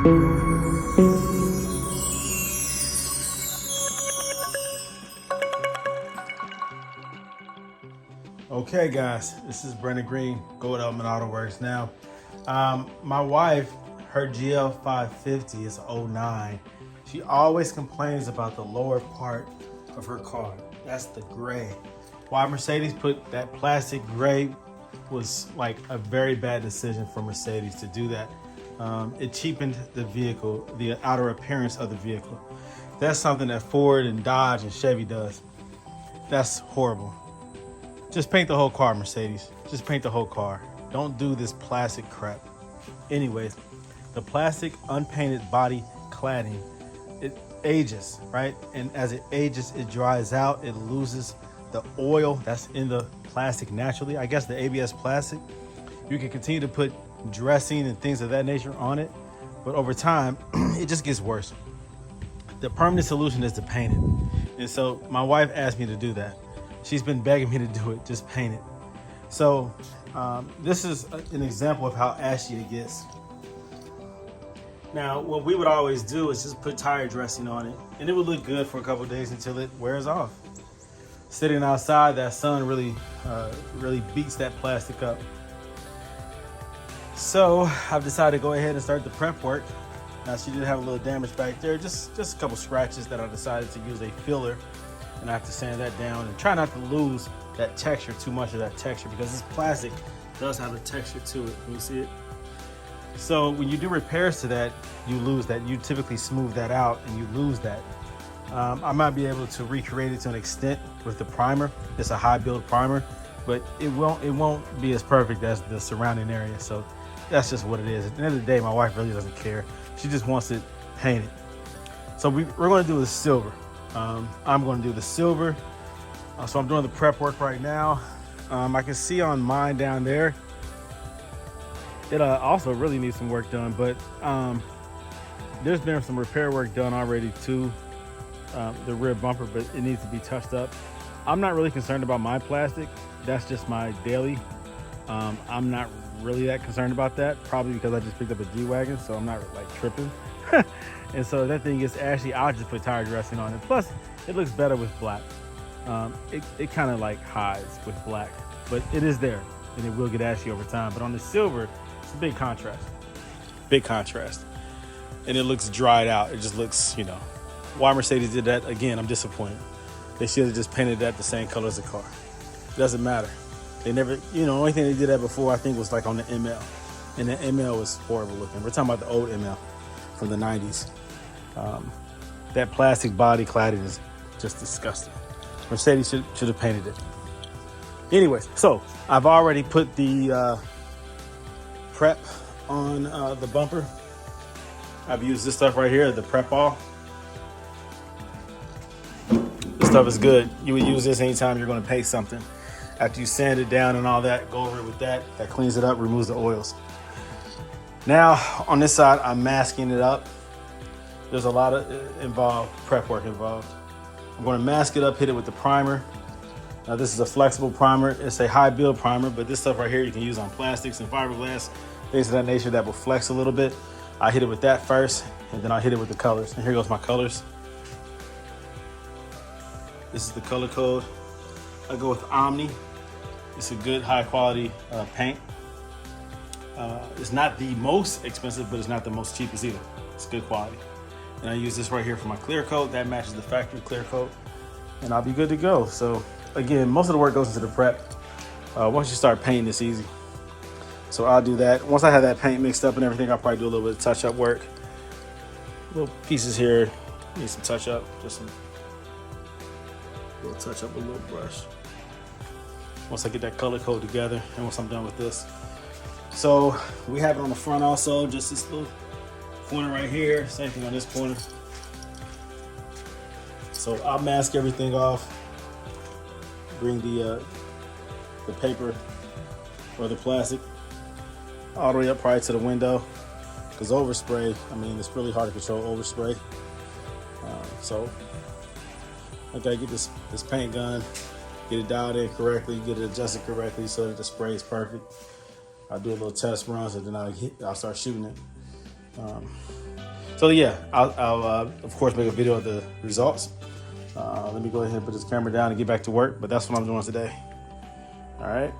Okay guys, this is Brendan Green, Gold Element Auto Works. Now, my wife, her GL550 is 09. She always complains about the lower part of her car. That's the gray. Why Mercedes put that plastic gray was like a very bad decision for Mercedes to do that. It cheapened the vehicle, the outer appearance of the vehicle. That's something that Ford and Dodge and Chevy does. That's horrible. Just paint the whole car, Mercedes. Just paint the whole car. Don't do this plastic crap. Anyways, the plastic unpainted body cladding, it ages, right? And as it ages, it dries out, it loses the oil that's in the plastic naturally. I guess the ABS plastic, you can continue to put dressing and things of that nature on it, but over time, it just gets worse. The permanent solution is to paint it. And so my wife asked me to do that. She's been begging me to do it, just paint it. So this is an example of how ashy it gets. Now, what we would always do is just put tire dressing on it, and it would look good for a couple of days until it wears off. Sitting outside, that sun really beats that plastic up. So I've decided to go ahead and start the prep work. Now, she did have a little damage back there, just a couple scratches that I decided to use a filler. And I have to sand that down and try not to lose that texture, too much of that texture, because this plastic does have a texture to it. Can you see it? So when you do repairs to that, you lose that. You typically smooth that out and you lose that. I might be able to recreate it to an extent with the primer. It's a high build primer, but it won't be as perfect as the surrounding area. So that's just what it is. At the end of the day, my wife really doesn't care. She just wants it painted. So we're going to do the silver. I'm going to do the silver. So I'm doing the prep work right now. I can see on mine down there, it also really needs some work done, but there's been some repair work done already to the rear bumper, but it needs to be touched up. I'm not really concerned about my plastic. That's just my daily. I'm not really that concerned about that, probably because I just picked up a G-Wagon, so I'm not like tripping. And so that thing gets ashy, I'll just put tire dressing on it. Plus, it looks better with black. It kind of like hides with black, but it is there, and it will get ashy over time. But on the silver, it's a big contrast. Big contrast. And it looks dried out. It just looks, you know. Why Mercedes did that, again, I'm disappointed. They should have just painted that the same color as the car. It doesn't matter. They never, you know, the only thing they did that before, I think, was like on the ML. And the ML was horrible looking. We're talking about the old ML from the 90s. That plastic body cladding is just disgusting. Mercedes should have painted it. Anyways, so I've already put the prep on the bumper. I've used this stuff right here, the prep all. This stuff is good. You would use this anytime you're going to paint something. After you sand it down and all that, go over it with that. That cleans it up, removes the oils. Now on this side, I'm masking it up. There's a lot of prep work involved. I'm going to mask it up, hit it with the primer. Now this is a flexible primer. It's a high build primer, but this stuff right here you can use on plastics and fiberglass, things of that nature that will flex a little bit. I hit it with that first, and then I hit it with the colors. And here goes my colors. This is the color code. I go with Omni. It's a good high quality paint. It's not the most expensive, but it's not the most cheapest either. It's good quality. And I use this right here for my clear coat. That matches the factory clear coat. And I'll be good to go. So again, most of the work goes into the prep. Once you start painting, it's easy. So I'll do that. Once I have that paint mixed up and everything, I'll probably do a little bit of touch-up work. Little pieces here, need some touch-up. Just some little touch-up with a little brush. Once I get that color code together and once I'm done with this. So we have it on the front also, just this little corner right here, same thing on this corner. So I'll mask everything off, bring the paper or the plastic all the way up probably to the window, because overspray, I mean, it's really hard to control overspray. So I gotta get this paint gun, get it dialed in correctly, get it adjusted correctly so that the spray is perfect. I'll do a little test runs and then I'll start shooting it. So yeah, I'll of course make a video of the results. Let me go ahead and put this camera down and get back to work, but that's what I'm doing today. All right.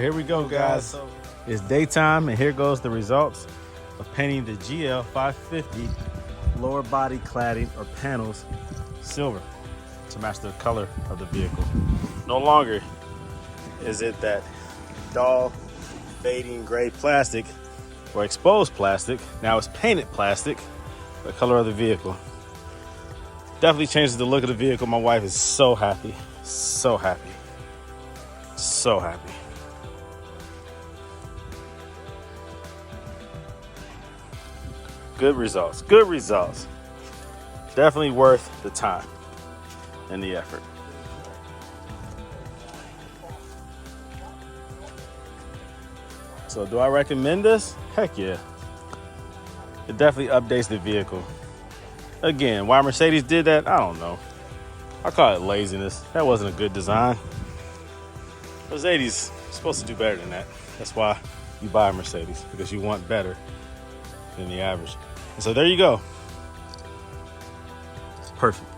here we go, guys. It's daytime, and here goes the results of painting the GL550 lower body cladding or panels silver to match the color of the vehicle. No longer is it that dull, fading gray plastic or exposed plastic. Now it's painted plastic, the color of the vehicle. Definitely changes the look of the vehicle. My wife is so happy, so happy, so happy. Good results, good results. Definitely worth the time and the effort. So do I recommend this? Heck yeah. It definitely updates the vehicle. Again, why Mercedes did that, I don't know. I call it laziness. That wasn't a good design. Mercedes is supposed to do better than that. That's why you buy a Mercedes, because you want better than the average. And so there you go. It's perfect.